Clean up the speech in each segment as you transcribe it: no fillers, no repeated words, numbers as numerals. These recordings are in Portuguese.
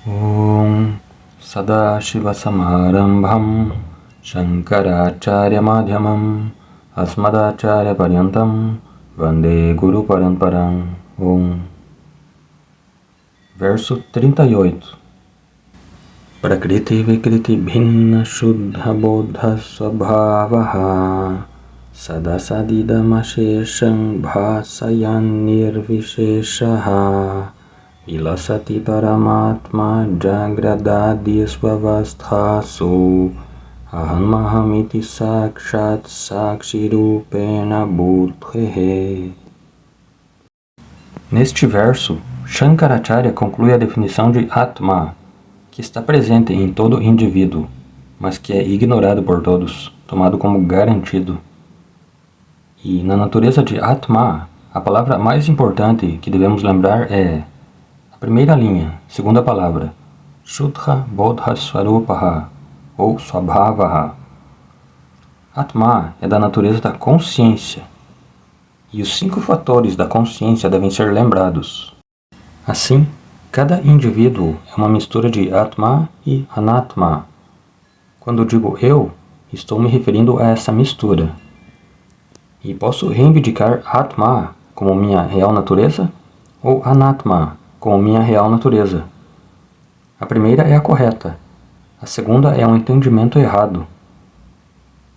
Om Sadashivasamarambham Shankaracharya Madhyamam Asmadacharya Paryantam Vande Guru Paramparam. Om. Verso 38. Prakriti Vikriti Bhinna Shuddha Bodha Swabhavaha Sadasadidamashesham Bhasayan Nirvisheshaha Vilasati Paramatma Jagradadisvavasthasu Ahammahamiti Sakshat Sakshirupena Buddhehe. Neste verso, Shankaracharya conclui a definição de Atma, que está presente em todo indivíduo, mas que é ignorado por todos, tomado como garantido. E na natureza de Atma, a palavra mais importante que devemos lembrar é a primeira linha, segunda palavra, Shuddha Bodha Swarupaha, ou Swabhavaha. Atma é da natureza da consciência, e os 5 fatores da consciência devem ser lembrados. Assim, cada indivíduo é uma mistura de Atma e Anatma. Quando digo eu, estou me referindo a essa mistura. E posso reivindicar Atma como minha real natureza ou Anatma como minha real natureza. A primeira é a correta, a segunda é um entendimento errado.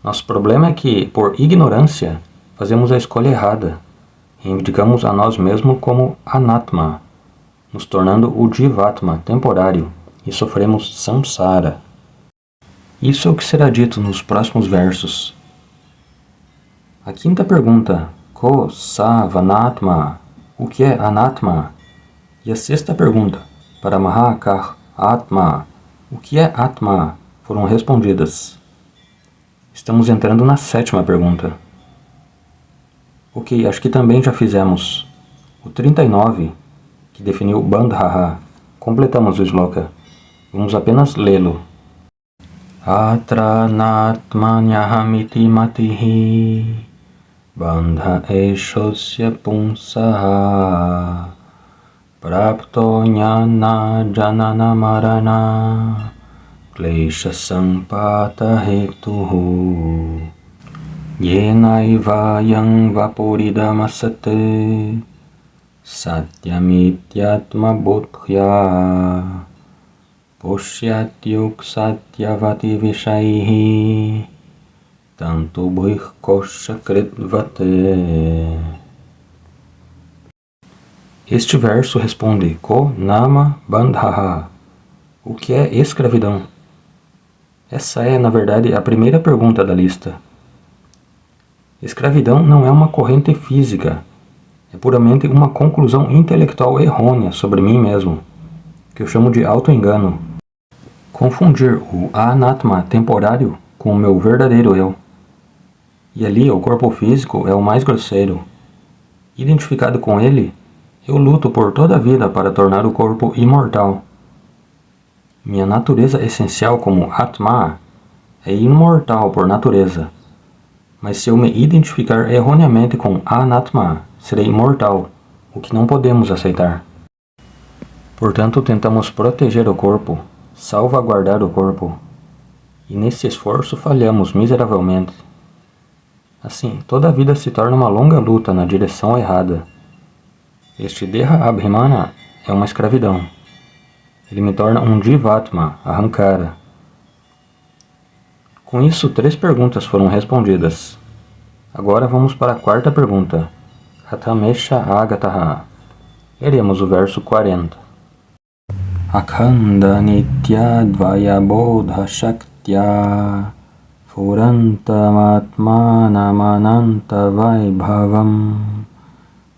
Nosso problema é que, por ignorância, fazemos a escolha errada. Reivindicamos a nós mesmos como Anatma, nos tornando o Jivatma temporário, e sofremos samsara. Isso é o que será dito nos próximos versos. A quinta pergunta, Ko Savanatma, o que é Anatma? E a sexta pergunta, Paramahakar Atma, o que é Atma? Foram respondidas. Estamos entrando na sétima pergunta. Ok, acho que também já fizemos o 39, que definiu Bandhaha. Completamos o sloka. Vamos apenas lê-lo. Atra natmanyahamiti matihi bandha eshosya punsaha prapto jnana janana marana klesha sampata hetuhu yenaiva yang vaporidamasate satyamityatma bodhya Poshyatyuk satyavati vishaihi tanto bhikosha kritvate. Este verso responde Ko nama bandhaha, o que é escravidão? Essa é, na verdade, a primeira pergunta da lista. Escravidão não é uma corrente física, é puramente uma conclusão intelectual errônea sobre mim mesmo, que eu chamo de auto-engano. Confundir o anatma temporário com o meu verdadeiro eu. E ali o corpo físico é o mais grosseiro. Identificado com ele, eu luto por toda a vida para tornar o corpo imortal. Minha natureza essencial como Atma é imortal por natureza. Mas se eu me identificar erroneamente com Anatma, serei imortal, o que não podemos aceitar. Portanto, tentamos proteger o corpo, salvaguardar o corpo, e nesse esforço falhamos miseravelmente. Assim, toda a vida se torna uma longa luta na direção errada. Este Deha Abhimana é uma escravidão. Ele me torna um Jivatma, Ahankara. Com isso, 3 perguntas foram respondidas. Agora vamos para a quarta pergunta. Khathamesha Agataha. Leremos o verso 40. Akhanda Nitya Dvaya Bodha Shaktya Furantamatmana Mananta Vaibhavam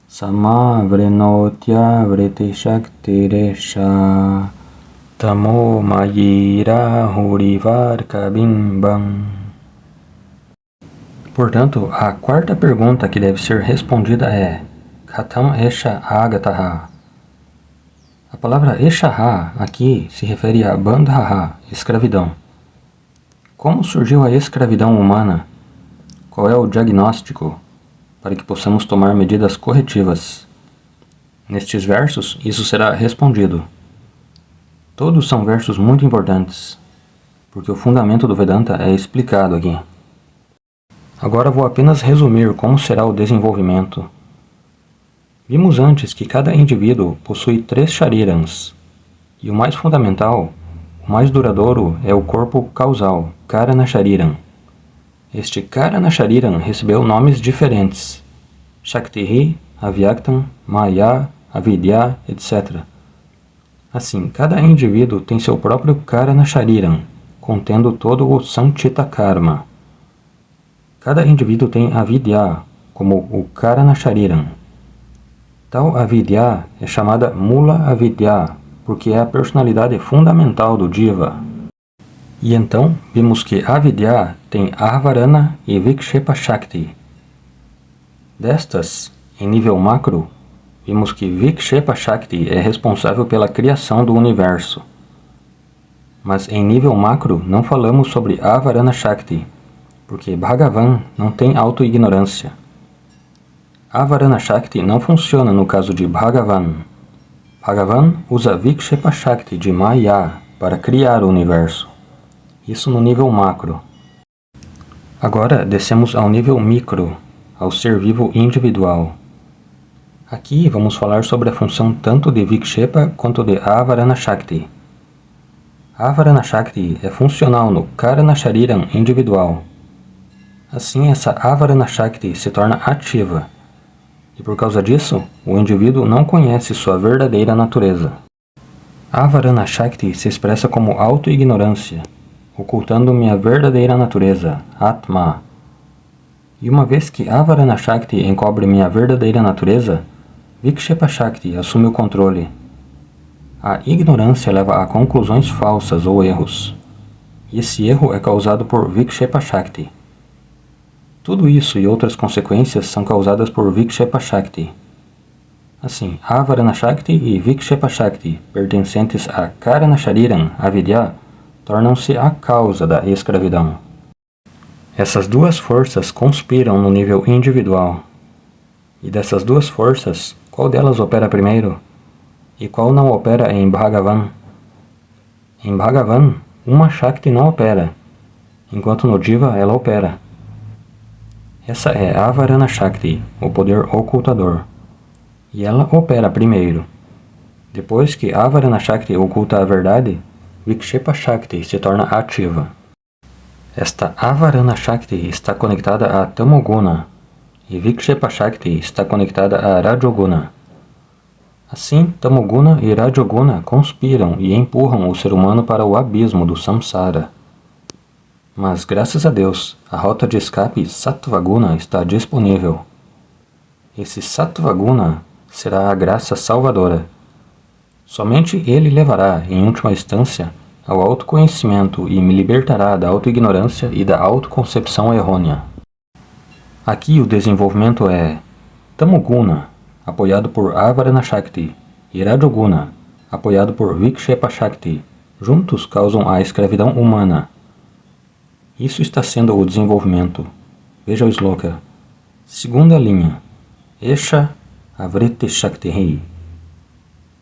Samavrinotya Vriti Shaktiresha Tamo Mayira Hurivarka Bimbam. Portanto, a quarta pergunta que deve ser respondida é Khatam Esha Agataha. A palavra Eshaha aqui se refere a Bandhaha, escravidão. Como surgiu a escravidão humana? Qual é o diagnóstico para que possamos tomar medidas corretivas? Nestes versos, isso será respondido. Todos são versos muito importantes, porque o fundamento do Vedanta é explicado aqui. Agora vou apenas resumir como será o desenvolvimento. Vimos antes que cada indivíduo possui 3 sharirans, e o mais fundamental, o mais duradouro é o corpo causal, Karana Shariram. Este Karana Shariram recebeu nomes diferentes: Shakti, Avyaktam, Maya, Avidya, etc. Assim, cada indivíduo tem seu próprio Karana Shariram, contendo todo o Sanchita Karma. Cada indivíduo tem Avidya, como o Karana Shariram. Tal Avidya é chamada Mula Avidya, porque é a personalidade fundamental do Jiva. E então, vimos que Avidya tem Avarana e Vikshepa Shakti. Destas, em nível macro, vimos que Vikshepa Shakti é responsável pela criação do universo. Mas em nível macro não falamos sobre Avarana Shakti, porque Bhagavan não tem autoignorância. Avarana Shakti não funciona no caso de Bhagavan. Bhagavan usa Vikshepa Shakti de Maya para criar o universo. Isso no nível macro. Agora descemos ao nível micro, ao ser vivo individual. Aqui vamos falar sobre a função tanto de Vikshepa quanto de Avarana Shakti. Avarana Shakti é funcional no Karana Shariram individual. Assim, essa Avarana Shakti se torna ativa, e por causa disso, o indivíduo não conhece sua verdadeira natureza. Avarana Shakti se expressa como autoignorância, ocultando minha verdadeira natureza, Atma. E uma vez que Avarana Shakti encobre minha verdadeira natureza, Vikshepa Shakti assume o controle. A ignorância leva a conclusões falsas ou erros, e esse erro é causado por Vikshepa Shakti. Tudo isso e outras consequências são causadas por Vikshepa Shakti. Assim, Avarana Shakti e Vikshepa Shakti, pertencentes a Karana Shariram, Avidya, tornam-se a causa da escravidão. Essas duas forças conspiram no nível individual. E dessas duas forças, qual delas opera primeiro? E qual não opera em Bhagavan? Em Bhagavan, uma Shakti não opera, enquanto no Jiva ela opera. Essa é Avarana Shakti, o poder ocultador. E ela opera primeiro. Depois que Avarana Shakti oculta a verdade, Vikshepa Shakti se torna ativa. Esta Avarana Shakti está conectada a Tamoguna, e Vikshepa Shakti está conectada a Rajoguna. Assim, Tamoguna e Rajoguna conspiram e empurram o ser humano para o abismo do samsara. Mas, graças a Deus, a rota de escape Sattvaguna está disponível. Esse Sattvaguna será a graça salvadora. Somente ele levará, em última instância, ao autoconhecimento e me libertará da autoignorância e da autoconcepção errônea. Aqui o desenvolvimento é Tamoguna, apoiado por Avarana Shakti, e Rajoguna, apoiado por Vikshepa Shakti, juntos causam a escravidão humana. Isso está sendo o desenvolvimento. Veja o sloka. Segunda linha. Esha Avriti Shakti.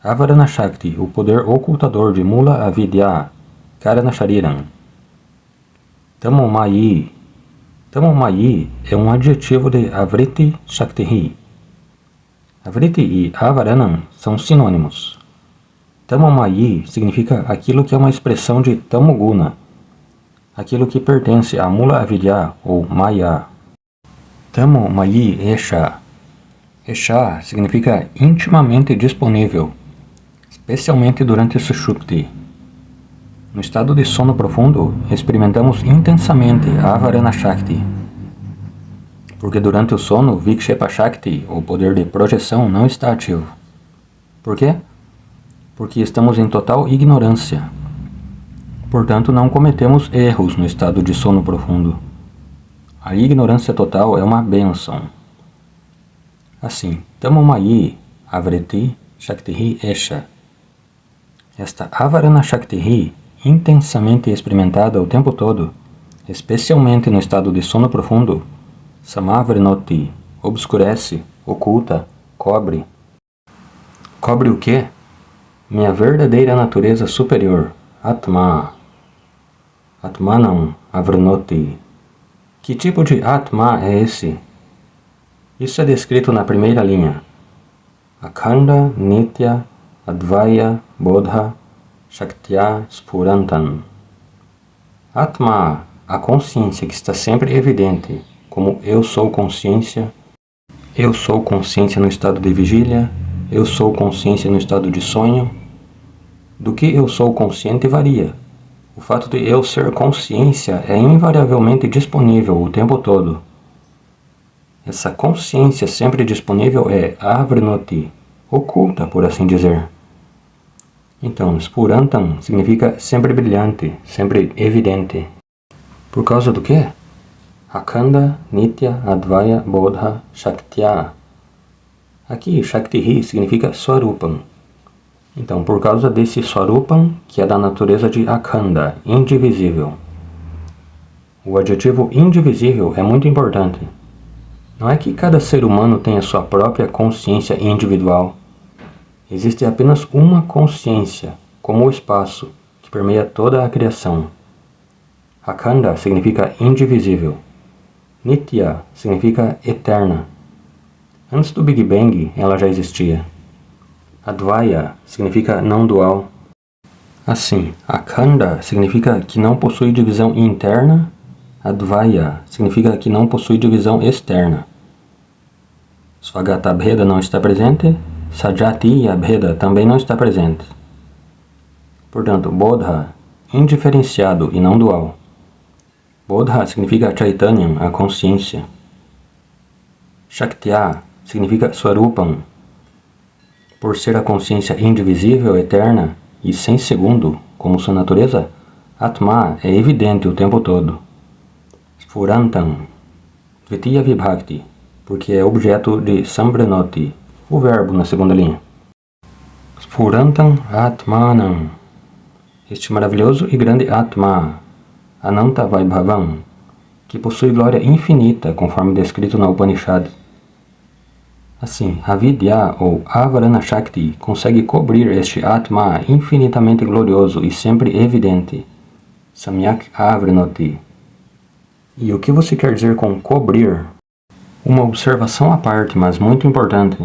Avarana Shakti, o poder ocultador de Mula Avidya, Karana Shariram. Tamomayi. Tamomayi é um adjetivo de Avriti Shakti. Avriti e Avaranam são sinônimos. Tamomayi significa aquilo que é uma expressão de Tamoguna, aquilo que pertence a Mula Avidya ou Maya. Tamomayi Esha. Esha significa intimamente disponível, especialmente durante Sushupti. No estado de sono profundo, experimentamos intensamente a Avarana Shakti. Porque durante o sono, Vikshepa Shakti, o poder de projeção, não está ativo. Por quê? Porque estamos em total ignorância. Portanto, não cometemos erros no estado de sono profundo. A ignorância total é uma bênção. Assim, Tamomayi Avriti Shakti Esha. Esta Avarana Shakti, intensamente experimentada o tempo todo, especialmente no estado de sono profundo, Samavrinoti, obscurece, oculta, cobre. Cobre o quê? minha verdadeira natureza superior, Atma. Atmanam Avrinoti. Que tipo de Atma é esse? Isso é descrito na primeira linha. Akhanda, Nitya, Advaya, Bodha, Shaktya, Spurantam. Atma, a consciência que está sempre evidente, como eu sou consciência no estado de vigília, eu sou consciência no estado de sonho. Do que eu sou consciente varia. O fato de eu ser consciência é invariavelmente disponível o tempo todo. Essa consciência sempre disponível é Avrinoti, oculta, por assim dizer. Então, Spurantam significa sempre brilhante, sempre evidente. Por causa do quê? Akhanda, Nitya, Advaya, Bodha, Shaktya. Aqui, Shakti significa Swarupam. Então, por causa desse Swarupam, que é da natureza de Akhanda, indivisível. O adjetivo indivisível é muito importante. Não é que cada ser humano tenha sua própria consciência individual. Existe apenas uma consciência, como o espaço, que permeia toda a criação. Akhanda significa indivisível. Nitya significa eterna. Antes do Big Bang, ela já existia. Advaya significa não dual. Assim, Akhanda significa que não possui divisão interna. Advaya significa que não possui divisão externa. Svagata Bheda não está presente. Sajati Abheda também não está presente. Portanto, Bodha, indiferenciado e não dual. Bodha significa Chaitanyam, a consciência. Shaktya significa Swarupam. Por ser a consciência indivisível, eterna e sem segundo, como sua natureza, Atma é evidente o tempo todo. Spurantam, Dvitiya Vibhakti, porque é objeto de Sambranoti, o verbo na segunda linha. Spurantam Atmanam, este maravilhoso e grande Atma, Ananta Vaibhavam, que possui glória infinita, conforme descrito na Upanishad. Assim, a Vidya ou Avarana Shakti consegue cobrir este Atma infinitamente glorioso e sempre evidente. Samyak Avrinoti. E o que você quer dizer com cobrir? Uma observação à parte, mas muito importante.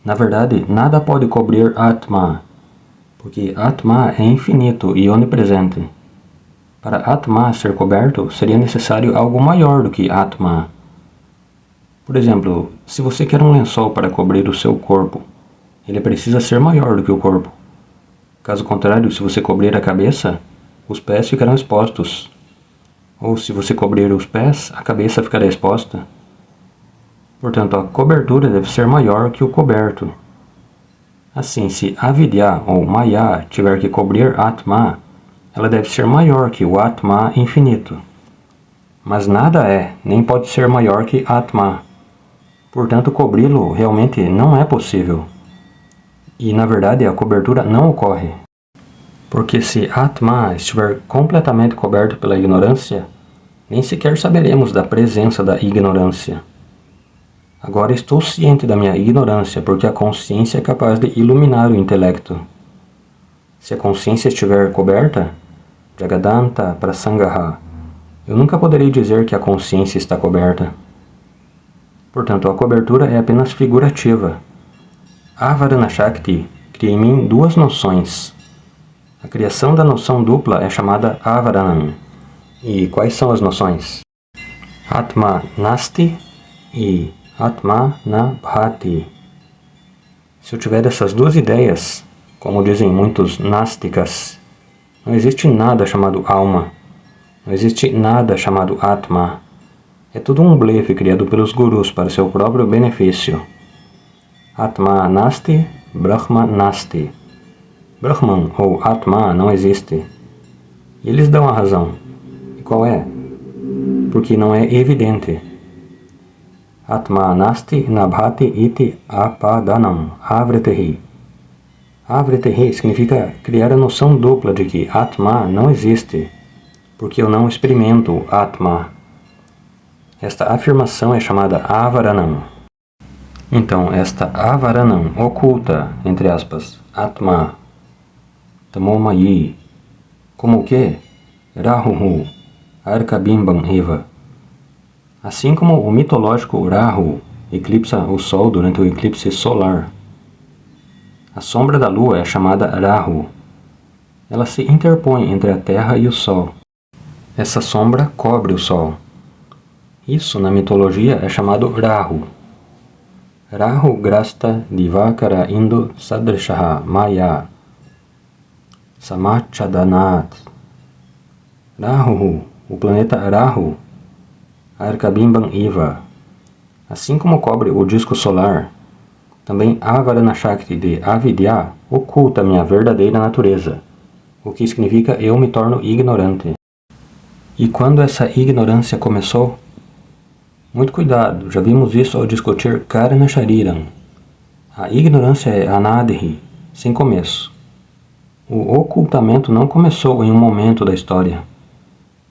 Na verdade, nada pode cobrir Atma, porque Atma é infinito e onipresente. Para Atma ser coberto, seria necessário algo maior do que Atma. Por exemplo, se você quer um lençol para cobrir o seu corpo, ele precisa ser maior do que o corpo. Caso contrário, se você cobrir a cabeça, os pés ficarão expostos. Ou se você cobrir os pés, a cabeça ficará exposta. Portanto, a cobertura deve ser maior que o coberto. Assim, se Avidya ou Maya tiver que cobrir Atma, ela deve ser maior que o Atma infinito. Mas nada é, nem pode ser maior que Atma. Portanto, cobri-lo realmente não é possível. E, na verdade, a cobertura não ocorre. Porque se Atma estiver completamente coberto pela ignorância, nem sequer saberemos da presença da ignorância. Agora estou ciente da minha ignorância, porque a consciência é capaz de iluminar o intelecto. Se a consciência estiver coberta, Jagadanta Prasangaha, eu nunca poderei dizer que a consciência está coberta. Portanto, a cobertura é apenas figurativa. Avarana Shakti cria em mim duas noções. A criação da noção dupla é chamada Avaranam. E quais são as noções? Atma Nasti e Atma na Bhati. Se eu tiver essas duas ideias, como dizem muitos nástikas, não existe nada chamado alma, não existe nada chamado Atma. É tudo um blefe criado pelos gurus para seu próprio benefício. Atma Nasti, Brahma Nasti. Brahman ou Atma não existe. E eles dão a razão. E qual é? Porque não é evidente. Atma Nasti Nabhati iti apadanam avretehi. Avretehi significa criar a noção dupla de que Atma não existe, porque eu não experimento Atma. Esta afirmação é chamada Avaranam. Então, esta Avaranam oculta, entre aspas, Atma, Tamomayi, como o que? Rahu, Arkabimbam Eva. Assim como o mitológico Rahu eclipsa o Sol durante o eclipse solar, a sombra da Lua é chamada Rahu. Ela se interpõe entre a Terra e o Sol. Essa sombra cobre o Sol. Isso, na mitologia, é chamado Rahu. Rahu Grasta Divakara Indo Sadrishaha Maya Samachadanat. Rahu, o planeta Rahu, Arkabimbam Eva. Assim como cobre o disco solar, também Avarana Shakti de Avidya oculta minha verdadeira natureza, o que significa eu me torno ignorante. E quando essa ignorância começou? Muito cuidado, já vimos isso ao discutir Karana Shariram. A ignorância é Anadhi, sem começo. O ocultamento não começou em um momento da história.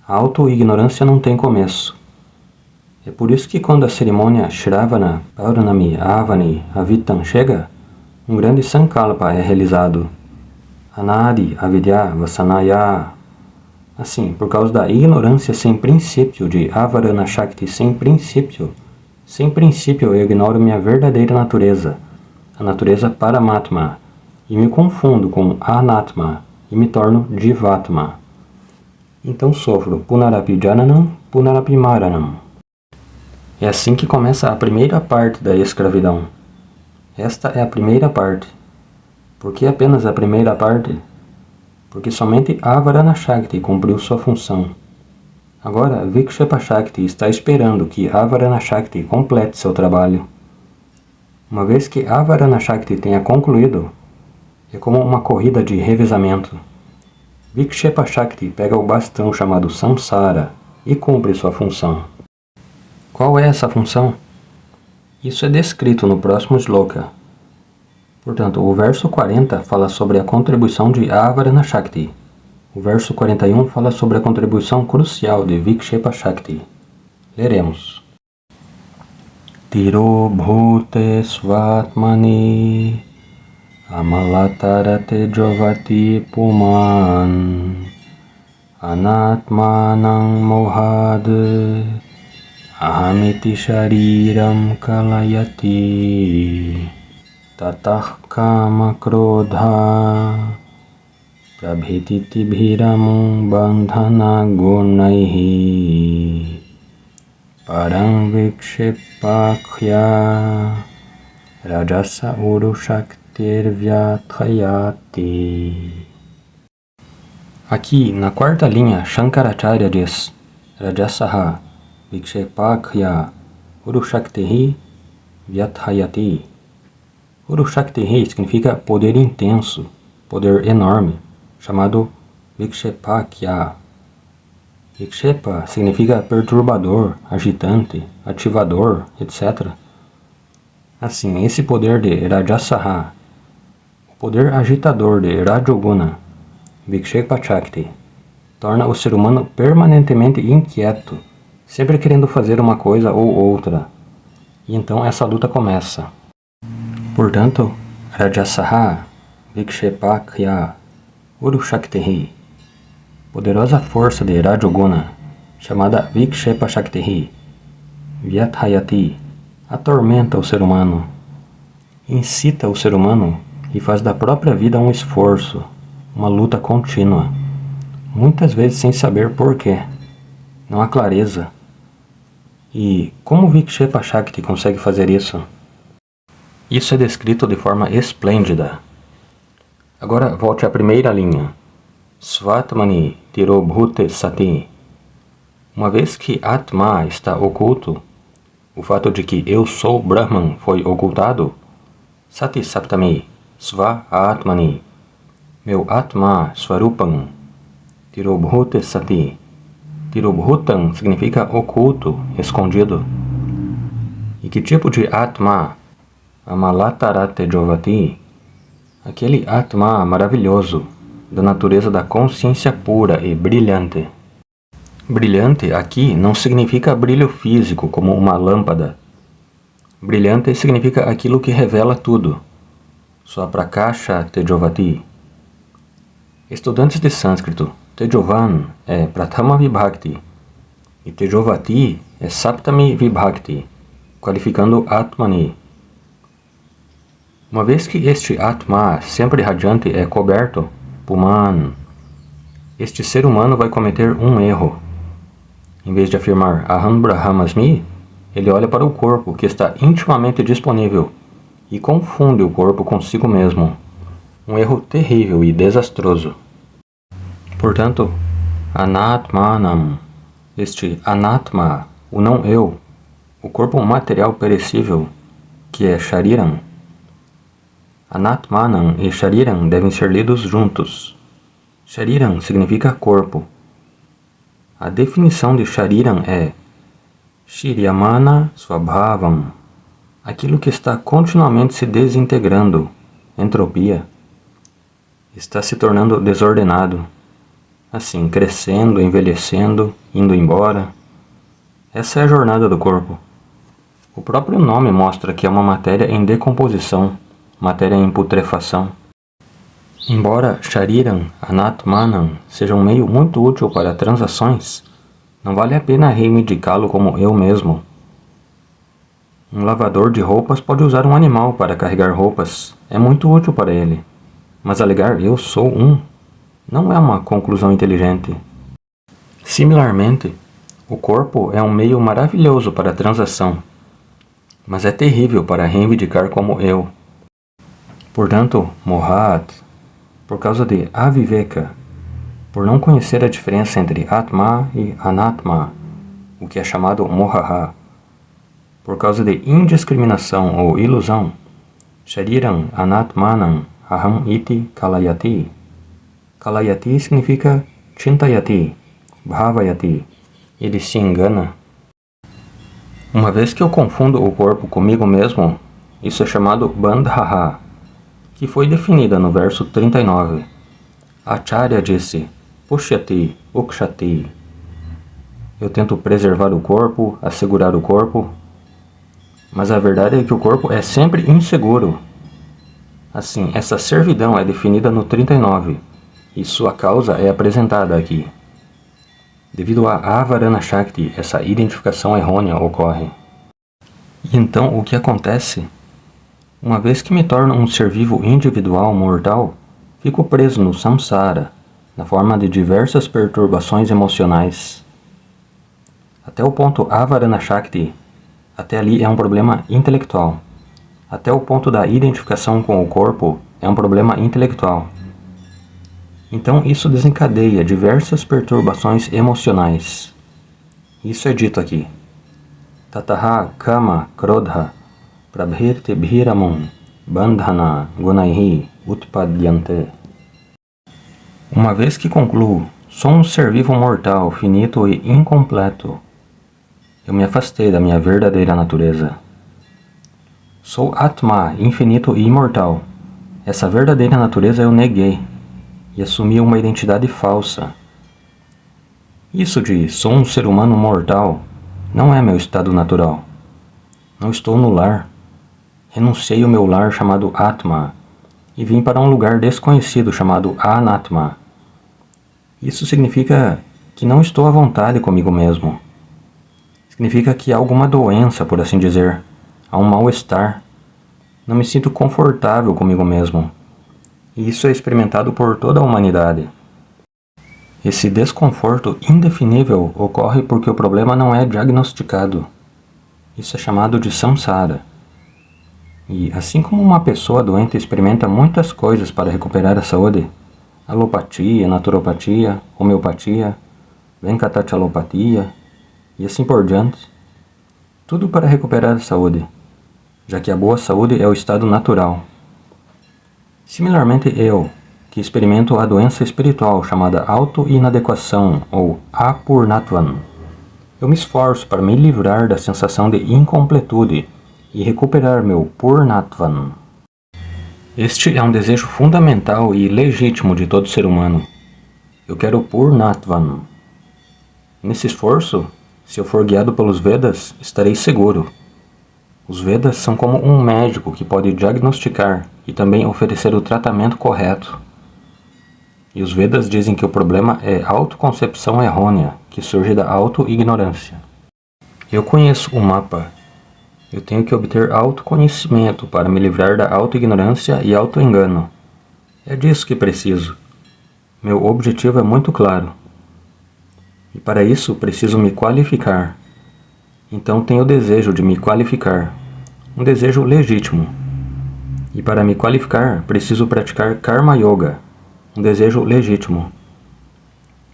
A auto-ignorância não tem começo. É por isso que quando a cerimônia Shravana, Paurnami, Avani, Avitam chega, um grande Sankalpa é realizado. Anadi, Avidya, Vasanaya. Assim, por causa da ignorância sem princípio de Avarana Shakti sem princípio eu ignoro minha verdadeira natureza, a natureza Paramatma, e me confundo com Anatma e me torno Jivatma. Então sofro Punarapi Jananam, Punarapi Maranam. É assim que começa a primeira parte da escravidão. Esta é a primeira parte. Por que apenas a primeira parte? Porque somente Avarana Shakti cumpriu sua função. Agora, Vikshepa Shakti está esperando que Avarana Shakti complete seu trabalho. Uma vez que Avarana Shakti tenha concluído, é como uma corrida de revezamento. Vikshepa Shakti pega o bastão chamado Samsara e cumpre sua função. Qual é essa função? Isso é descrito no próximo shloka. Portanto, o verso 40 fala sobre a contribuição de Avarana Shakti. O verso 41 fala sobre a contribuição crucial de Vikshepa Shakti. Leremos. Tiro bhute svatmani amalatarate jovati puman anatmanam mohad ahamiti shariram kalayati tatah kama krodha prabhititi bhiramum bandhana gunaihi parang vikshepakya rajasa urushaktir vyathayati. Aqui, na quarta linha, Shankaracharya diz Rajasaha vikshepakya urushaktihi vyathayati. Urushaktihi significa poder intenso, poder enorme, chamado Vikshepakya. Vikshepa significa perturbador, agitante, ativador, etc. Assim, esse poder de Rajasaha, o poder agitador de Rajoguna, Vikshepa Shakti, torna o ser humano permanentemente inquieto, sempre querendo fazer uma coisa ou outra. E então essa luta começa. Portanto, Rajasaha, Vikshepakya, Urushaktihi, poderosa força de Rajoguna, chamada Vikshepa Shaktihi, Vyathayati, atormenta o ser humano, incita o ser humano e faz da própria vida um esforço, uma luta contínua, muitas vezes sem saber porquê. Não há clareza. E como Vikshepa Shakti consegue fazer isso? Isso é descrito de forma esplêndida. Agora volte à primeira linha. Svatmani tirobhute sati. Uma vez que Atma está oculto, o fato de que eu sou Brahman foi ocultado, Sati Saptami Sva Atmani, meu Atma Swarupam, tirobhute sati. Tirobhutam significa oculto, escondido. E que tipo de Atma? Amalatarate Jovati, aquele Atma maravilhoso, da natureza da consciência pura e brilhante. Brilhante aqui não significa brilho físico, como uma lâmpada. Brilhante significa aquilo que revela tudo. Swaprakasha Tejovati. Estudantes de sânscrito, Tejovan é Prathama Vibhakti e Tejovati é Saptami Vibhakti, qualificando Atmani. Uma vez que este Atma, sempre radiante, é coberto, Puman, este ser humano vai cometer um erro. Em vez de afirmar Aham Brahmasmi, ele olha para o corpo, que está intimamente disponível, e confunde o corpo consigo mesmo. Um erro terrível e desastroso. Portanto, Anatmanam, este Anatma, o não eu, o corpo material perecível, que é Shariram. Anatmanam e Shariram devem ser lidos juntos. Shariram significa corpo. A definição de Shariram é Shiryamana Swabhavam, aquilo que está continuamente se desintegrando, entropia, está se tornando desordenado, assim, crescendo, envelhecendo, indo embora. Essa é a jornada do corpo. O próprio nome mostra que é uma matéria em decomposição, matéria em putrefação. Embora Shariram, Anatmanam seja um meio muito útil para transações, não vale a pena reivindicá-lo como eu mesmo. Um lavador de roupas pode usar um animal para carregar roupas, é muito útil para ele. Mas alegar eu sou um não é uma conclusão inteligente. Similarmente, o corpo é um meio maravilhoso para a transação, mas é terrível para reivindicar como eu. Portanto, Mohat, por causa de Aviveka, por não conhecer a diferença entre Atma e Anatma, o que é chamado Mohaha, por causa de indiscriminação ou ilusão, Shariram Anatmanam Aham Iti Kalayati. Kalayati significa Chintayati, Bhavayati. Ele se engana. Uma vez que eu confundo o corpo comigo mesmo, isso é chamado Bandhaha, que foi definida no verso 39. Acharya disse, Pushyati, Ukshati. Eu tento preservar o corpo, assegurar o corpo, mas a verdade é que o corpo é sempre inseguro. Assim, essa servidão é definida no 39, e sua causa é apresentada aqui. Devido a Avarana Shakti, essa identificação errônea ocorre. E então o que acontece? Uma vez que me torno um ser vivo individual mortal, fico preso no samsara, na forma de diversas perturbações emocionais. Até o ponto Avarana Shakti, até ali é um problema intelectual. Até o ponto da identificação com o corpo é um problema intelectual. Então isso desencadeia diversas perturbações emocionais. Isso é dito aqui. Tataha kama krodha prabhirti bhiramum bandhana gunaihi utpadyante. Uma vez que concluo, sou um ser vivo mortal, finito e incompleto, eu me afastei da minha verdadeira natureza. Sou Atma, infinito e imortal. Essa verdadeira natureza eu neguei e assumi uma identidade falsa. Isso de sou um ser humano mortal não é meu estado natural. Não estou no lar. Renunciei ao meu lar chamado Atma e vim para um lugar desconhecido chamado Anatma. Isso significa que não estou à vontade comigo mesmo. Significa que há alguma doença, por assim dizer. Há um mal-estar. Não me sinto confortável comigo mesmo. E isso é experimentado por toda a humanidade. Esse desconforto indefinível ocorre porque o problema não é diagnosticado. Isso é chamado de samsara. E assim como uma pessoa doente experimenta muitas coisas para recuperar a saúde, alopatia, naturopatia, homeopatia, venkatachalopatia e assim por diante, tudo para recuperar a saúde, já que a boa saúde é o estado natural. Similarmente eu, que experimento a doença espiritual chamada auto-inadequação ou apurnatvan, eu me esforço para me livrar da sensação de incompletude e recuperar meu purnatvan. Este é um desejo fundamental e legítimo de todo ser humano. Eu quero purnatvan. Nesse esforço, se eu for guiado pelos Vedas, estarei seguro. Os Vedas são como um médico que pode diagnosticar e também oferecer o tratamento correto. E os Vedas dizem que o problema é autoconcepção errônea, que surge da auto-ignorância. Eu conheço o mapa. Eu tenho que obter autoconhecimento para me livrar da auto-ignorância e auto-engano. É disso que preciso. Meu objetivo é muito claro. E para isso preciso me qualificar. Então tenho o desejo de me qualificar. Um desejo legítimo. E para me qualificar, preciso praticar Karma Yoga. Um desejo legítimo.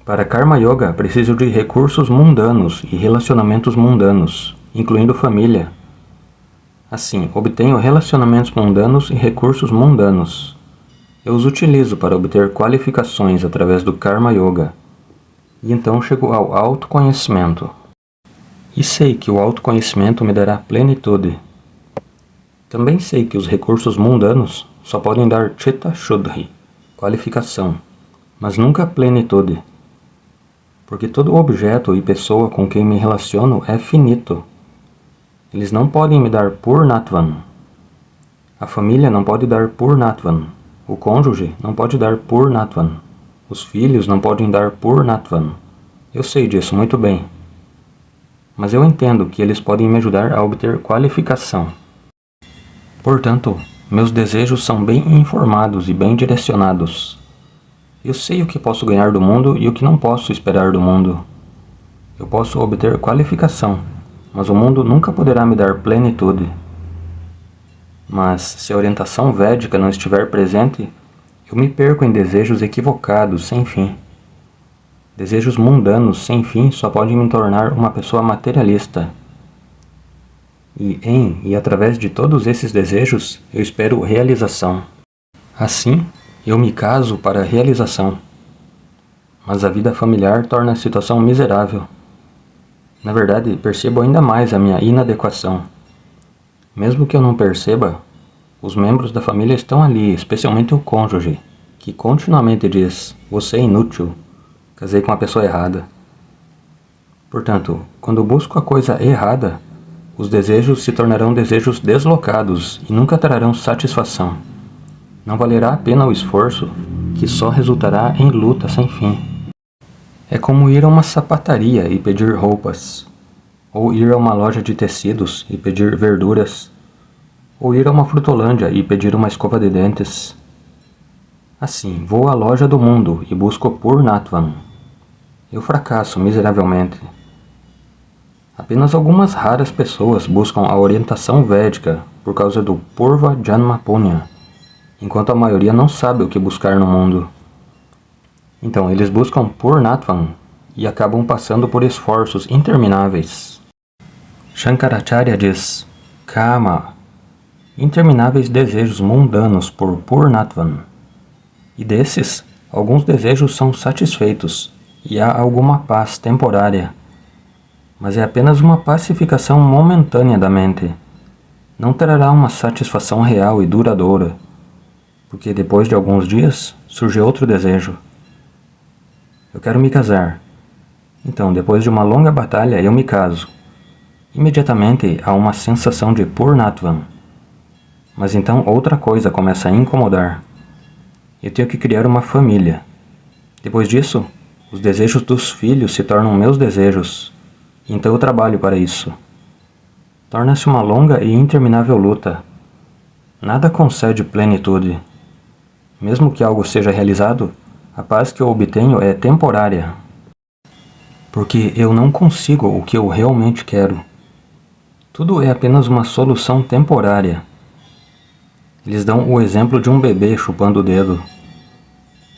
Para Karma Yoga, preciso de recursos mundanos e relacionamentos mundanos, incluindo família. Assim, obtenho relacionamentos mundanos e recursos mundanos. Eu os utilizo para obter qualificações através do Karma Yoga. E então chego ao autoconhecimento. E sei que o autoconhecimento me dará plenitude. Também sei que os recursos mundanos só podem dar Chitta Shuddhi, qualificação, mas nunca plenitude. Porque todo objeto e pessoa com quem me relaciono é finito. Eles não podem me dar Purnatvan. A família não pode dar Purnatvan. O cônjuge não pode dar Purnatvan. Os filhos não podem dar Purnatvan. Eu sei disso muito bem. Mas eu entendo que eles podem me ajudar a obter qualificação. Portanto, meus desejos são bem informados e bem direcionados. Eu sei o que posso ganhar do mundo e o que não posso esperar do mundo. Eu posso obter qualificação, mas o mundo nunca poderá me dar plenitude. Mas, se a orientação védica não estiver presente, eu me perco em desejos equivocados, sem fim. Desejos mundanos, sem fim, só podem me tornar uma pessoa materialista. E através de todos esses desejos, eu espero realização. Assim, eu me caso para a realização. Mas a vida familiar torna a situação miserável. Na verdade, percebo ainda mais a minha inadequação. Mesmo que eu não perceba, os membros da família estão ali, especialmente o cônjuge, que continuamente diz: "Você é inútil, casei com a pessoa errada". Portanto, quando busco a coisa errada, os desejos se tornarão desejos deslocados e nunca trarão satisfação. Não valerá a pena o esforço, que só resultará em luta sem fim. É como ir a uma sapataria e pedir roupas, ou ir a uma loja de tecidos e pedir verduras, ou ir a uma frutolândia e pedir uma escova de dentes. Assim, vou à loja do mundo e busco Purnatvan. Eu fracasso miseravelmente. Apenas algumas raras pessoas buscam a orientação védica por causa do Purva Janma Punya, enquanto a maioria não sabe o que buscar no mundo. Então, eles buscam Purnatvan e acabam passando por esforços intermináveis. Shankaracharya diz: Kama, intermináveis desejos mundanos por Purnatvan. E desses, alguns desejos são satisfeitos e há alguma paz temporária. Mas é apenas uma pacificação momentânea da mente. Não trará uma satisfação real e duradoura, porque depois de alguns dias surge outro desejo. Eu quero me casar. Então, depois de uma longa batalha, eu me caso. Imediatamente há uma sensação de Purnatvan. Mas então outra coisa começa a incomodar. Eu tenho que criar uma família. Depois disso, os desejos dos filhos se tornam meus desejos. Então eu trabalho para isso. Torna-se uma longa e interminável luta. Nada concede plenitude. Mesmo que algo seja realizado, a paz que eu obtenho é temporária. Porque eu não consigo o que eu realmente quero. Tudo é apenas uma solução temporária. Eles dão o exemplo de um bebê chupando o dedo.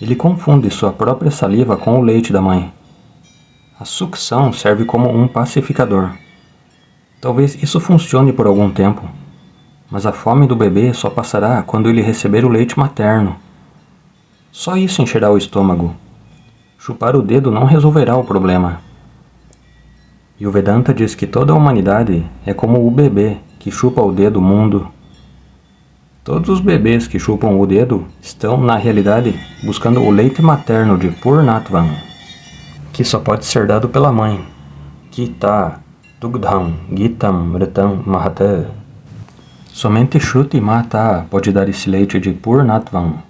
Ele confunde sua própria saliva com o leite da mãe. A sucção serve como um pacificador. Talvez isso funcione por algum tempo, mas a fome do bebê só passará quando ele receber o leite materno. Só isso encherá o estômago. Chupar o dedo não resolverá o problema. E o Vedanta diz que toda a humanidade é como o bebê que chupa o dedo mundo. Todos os bebês que chupam o dedo estão, na realidade, buscando o leite materno de Purnatvan, que só pode ser dado pela mãe. Gita, Dugdham, Gitam, Mritam, Mahata. Somente Shruti Mata pode dar esse leite de Purnatvam.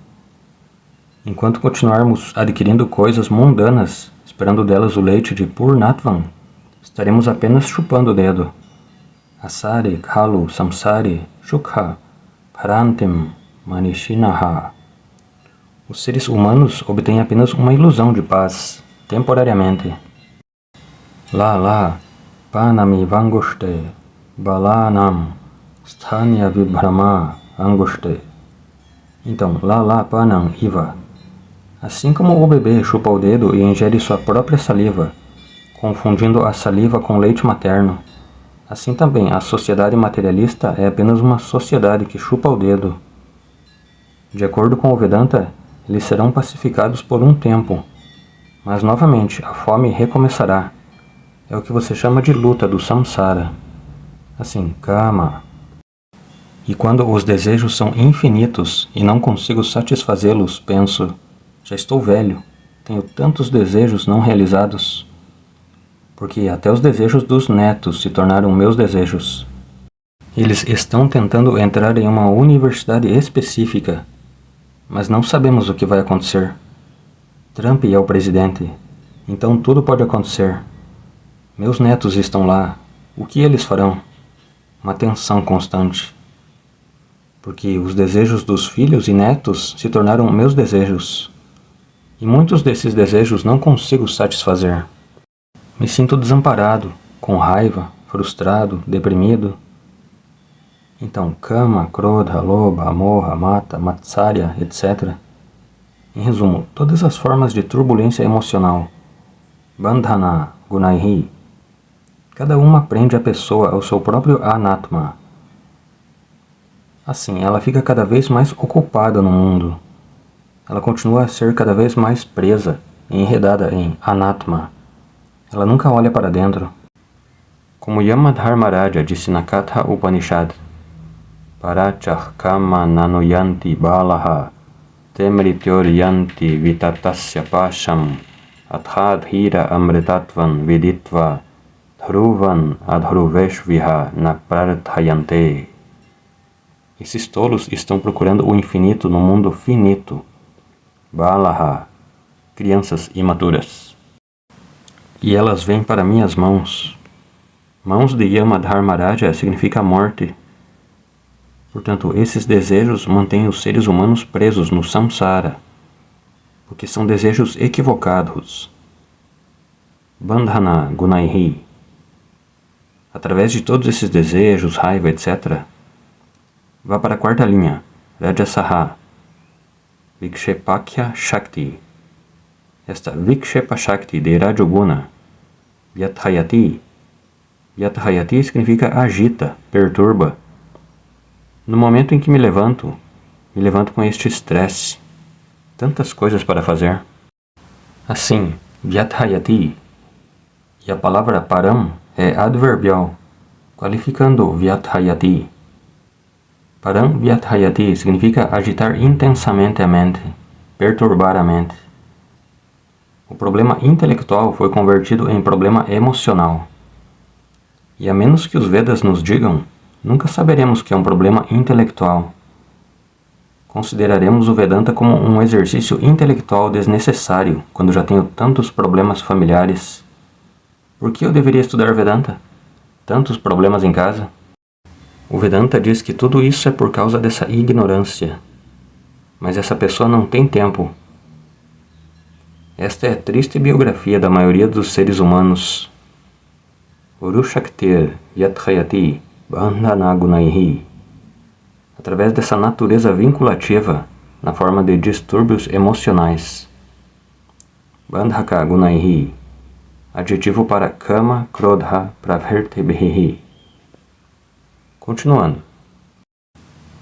Enquanto continuarmos adquirindo coisas mundanas, esperando delas o leite de Purnatvam, estaremos apenas chupando o dedo. Asari, Khalu, Samsari, Shukha, Parantim, Manishinaha. Os seres humanos obtêm apenas uma ilusão de paz, temporariamente. La, Panami Vangushte, Balanam, Sthanya Vibhrama Angushte. Então, La, Panam, Iva. Assim como o bebê chupa o dedo e ingere sua própria saliva, confundindo a saliva com leite materno, assim também a sociedade materialista é apenas uma sociedade que chupa o dedo. De acordo com o Vedanta, eles serão pacificados por um tempo, mas novamente a fome recomeçará. É o que você chama de luta do samsara. Assim, kama. E quando os desejos são infinitos e não consigo satisfazê-los, penso, já estou velho, tenho tantos desejos não realizados. Porque até os desejos dos netos se tornaram meus desejos. Eles estão tentando entrar em uma universidade específica, mas não sabemos o que vai acontecer. Trump é o presidente, então tudo pode acontecer. Meus netos estão lá, o que eles farão? Uma tensão constante. Porque os desejos dos filhos e netos se tornaram meus desejos. E muitos desses desejos não consigo satisfazer. Me sinto desamparado, com raiva, frustrado, deprimido. Então, Kama, Krodha, Lobha, Moha, Mata, Matsarya, etc. Em resumo, todas as formas de turbulência emocional. Bandhana, Gunaihi. Cada uma prende a pessoa ao seu próprio Anatma. Assim, ela fica cada vez mais ocupada no mundo. Ela continua a ser cada vez mais presa e enredada em Anatma. Ela nunca olha para dentro. Como Yamadharmaraja disse na Katha Upanishad, Parachah kama nanuyanti balaha temrityoryanti vitatasya pasham athadhira amritatvan viditva dhruvan adhruveshviha naprarthayante. Esses tolos estão procurando o infinito no mundo finito. Balaha, crianças imaturas. E elas vêm para minhas mãos. Mãos de Yamadharmaraja significa morte. Portanto, esses desejos mantêm os seres humanos presos no samsara, porque são desejos equivocados. Bandhana Gunaihi. Através de todos esses desejos, raiva, etc., vá para a quarta linha, Rajasaha, Vikshepakya Shakti. Esta Vikshepa Shakti de Rajoguna, Vyathayati. Vyathayati significa agita, perturba. No momento em que me levanto com este estresse. Tantas coisas para fazer. Assim, Vyathayati. E a palavra param é adverbial, qualificando Vyathayati. Param Vyathayati significa agitar intensamente a mente, perturbar a mente. O problema intelectual foi convertido em problema emocional. E a menos que os Vedas nos digam, nunca saberemos que é um problema intelectual. Consideraremos o Vedanta como um exercício intelectual desnecessário, quando já tenho tantos problemas familiares. Por que eu deveria estudar Vedanta? Tantos problemas em casa? O Vedanta diz que tudo isso é por causa dessa ignorância. Mas essa pessoa não tem tempo. Esta é a triste biografia da maioria dos seres humanos. Urushaktir Yathayati Bandhana Gunaihi. Através dessa natureza vinculativa, na forma de distúrbios emocionais. Bandhaka Gunaihi. Adjetivo para Kama, Krodha, Pravrtibhihi. Continuando.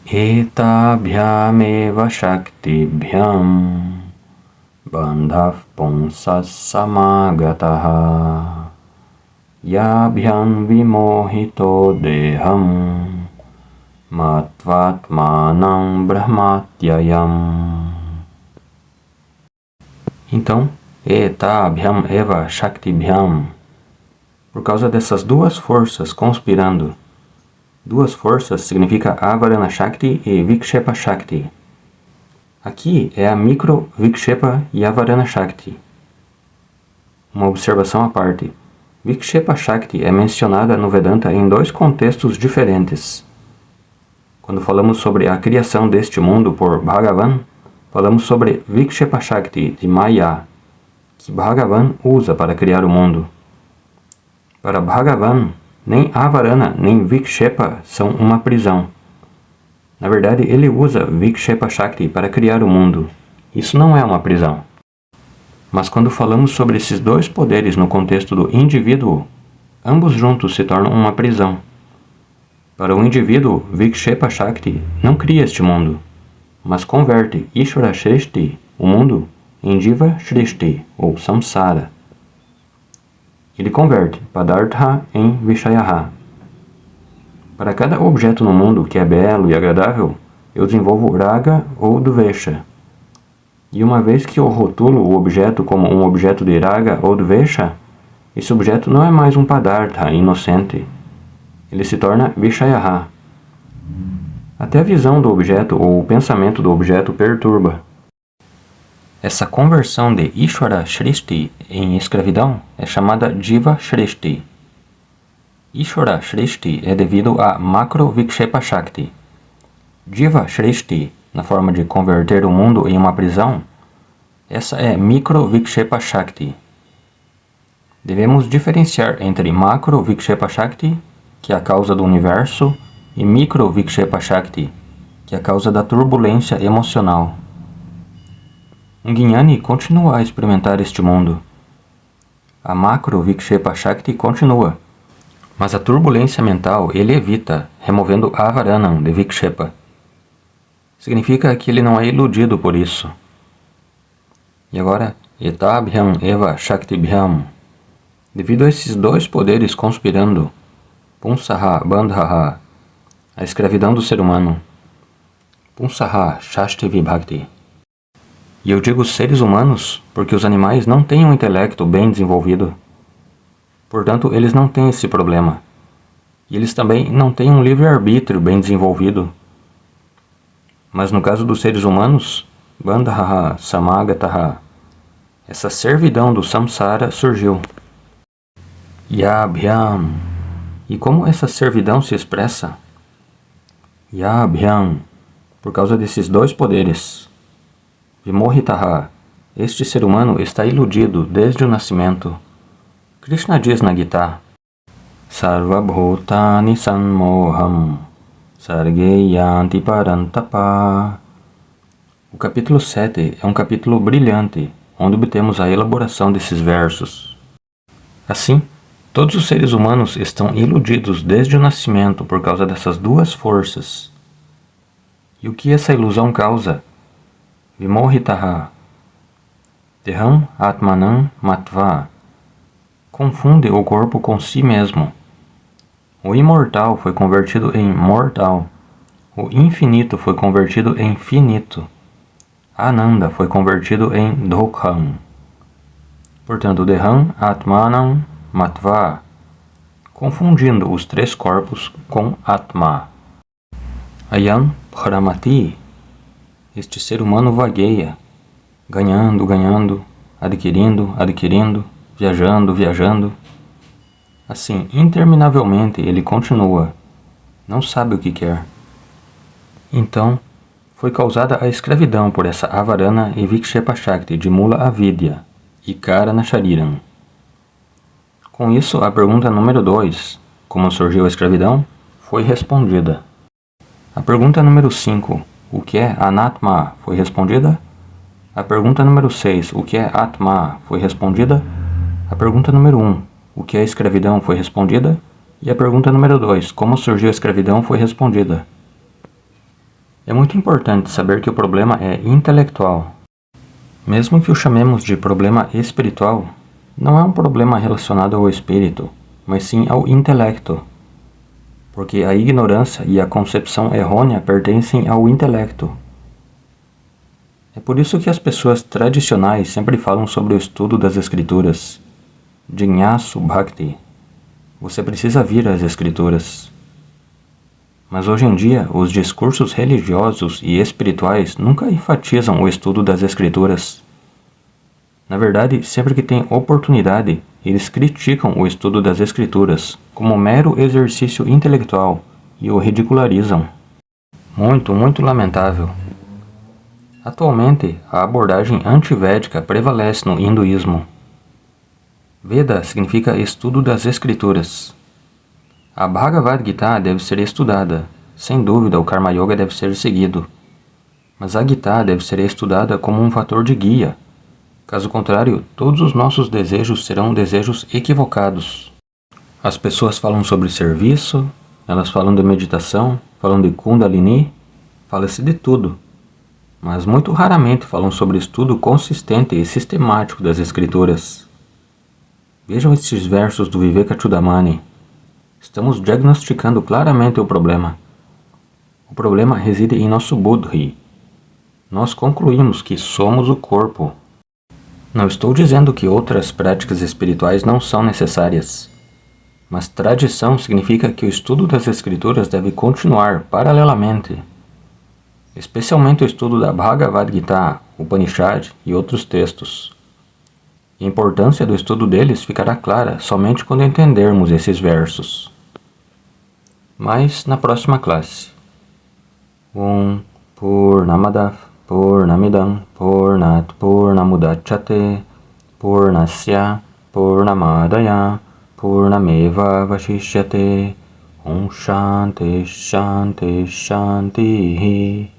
Etabhyameva Shaktibhyam Bandhav Punsas Samagataha Yabhyam Vimohito Deham Matvatmanam Brahmatyayam. Então, Etabhyam Eva Shaktibhyam, por causa dessas duas forças conspirando, Duas forças significa Avarana Shakti e Vikshepa Shakti. Aqui é a micro Vikshepa e Avarana Shakti. Uma observação à parte. Vikshepa Shakti é mencionada no Vedanta em dois contextos diferentes. Quando falamos sobre a criação deste mundo por Bhagavan, falamos sobre Vikshepa Shakti de Maya, que Bhagavan usa para criar o mundo. Para Bhagavan, nem Avarana nem Vikshepa são uma prisão. Na verdade, ele usa Vikshepa Shakti para criar o mundo. Isso não é uma prisão. Mas quando falamos sobre esses dois poderes no contexto do indivíduo, ambos juntos se tornam uma prisão. Para o indivíduo, Vikshepa Shakti não cria este mundo, mas converte Ishvara Shrishti, o mundo, em Jiva Shrishti, ou Samsara. Ele converte Padartha em Vishayaha. Para cada objeto no mundo que é belo e agradável, eu desenvolvo Raga ou Dvesha. E uma vez que eu rotulo o objeto como um objeto de Raga ou Dvesha, esse objeto não é mais um Padartha inocente. Ele se torna Vishayaha. Até a visão do objeto ou o pensamento do objeto perturba. Essa conversão de Ishvara Shrishti em escravidão é chamada Jiva Shrishti. Ishvara Shrishti é devido a Macro Vikshepa Shakti. Jiva Shrishti, na forma de converter o mundo em uma prisão, essa é Micro Vikshepa Shakti. Devemos diferenciar entre Macro Vikshepa Shakti, que é a causa do universo, e Micro Vikshepa Shakti, que é a causa da turbulência emocional. Um Jnani continua a experimentar este mundo. A Macro Vikshepa Shakti continua, mas a turbulência mental ele evita, removendo Avaranam de Vikshepa. Significa que ele não é iludido por isso. E agora, Etabhyam Eva Shaktibhyam. Devido a esses dois poderes conspirando, Punsaha Bandhaha, a escravidão do ser humano, Punsaha Shashti Vibhakti. E eu digo seres humanos porque os animais não têm um intelecto bem desenvolvido. Portanto, eles não têm esse problema. E eles também não têm um livre-arbítrio bem desenvolvido. Mas no caso dos seres humanos, Bandhaha Samagataha, essa servidão do samsara surgiu. Yabhyam. E como essa servidão se expressa? Yabhyam, por causa desses dois poderes. Vimohitaha, este ser humano está iludido desde o nascimento. Krishna diz na Gita, Sarvabhutani Sanmoham Sarge Yanti Parantapa. O capítulo 7 é um capítulo brilhante, onde obtemos a elaboração desses versos. Assim, todos os seres humanos estão iludidos desde o nascimento por causa dessas duas forças. E o que essa ilusão causa? Vimohitaha. Deham Atmanam Matva. Confunde o corpo com si mesmo. O imortal foi convertido em mortal. O infinito foi convertido em finito. Ananda foi convertido em Dhokham. Portanto, Deham Atmanam Matva, confundindo os três corpos com Atma. Ayam Pramati, este ser humano vagueia, ganhando, ganhando, adquirindo, adquirindo, viajando, viajando. Assim, interminavelmente ele continua, não sabe o que quer. Então, foi causada a escravidão por essa Avarana e Vikshepa Shakti de Mula Avidya e Karana Shariram. Com isso, a pergunta número 2, como surgiu a escravidão, foi respondida. A pergunta número 5, o que é Anatma, foi respondida. A pergunta número 6, o que é Atma, foi respondida. A pergunta número 1, o que é escravidão, foi respondida. E a pergunta número 2, como surgiu a escravidão, foi respondida. É muito importante saber que o problema é intelectual. Mesmo que o chamemos de problema espiritual, não é um problema relacionado ao espírito, mas sim ao intelecto. Porque a ignorância e a concepção errônea pertencem ao intelecto. É por isso que as pessoas tradicionais sempre falam sobre o estudo das escrituras. Jnanasu Bhakti. Você precisa vir às escrituras. Mas hoje em dia, os discursos religiosos e espirituais nunca enfatizam o estudo das Escrituras. Na verdade, sempre que têm oportunidade, eles criticam o estudo das Escrituras como mero exercício intelectual e o ridicularizam. Muito lamentável. Atualmente, a abordagem antivédica prevalece no hinduísmo. Veda significa estudo das Escrituras. A Bhagavad Gita deve ser estudada. Sem dúvida, o Karma Yoga deve ser seguido. Mas a Gita deve ser estudada como um fator de guia. Caso contrário, todos os nossos desejos serão desejos equivocados. As pessoas falam sobre serviço, elas falam de meditação, falam de Kundalini, fala-se de tudo. Mas muito raramente falam sobre estudo consistente e sistemático das Escrituras. Vejam estes versos do Vivekachudamani. Estamos diagnosticando claramente o problema. O problema reside em nosso buddhi. Nós concluímos que somos o corpo. Não estou dizendo que outras práticas espirituais não são necessárias. Mas tradição significa que o estudo das Escrituras deve continuar paralelamente. Especialmente o estudo da Bhagavad Gita, Upanishad e outros textos. A importância do estudo deles ficará clara somente quando entendermos esses versos. Mas na próxima classe. Om Purnamadav Purnamidam Purnat Purnamudachyate Purnasya Purnamadaya Purnameva Vashishyate Om Shanti Shanti Shanti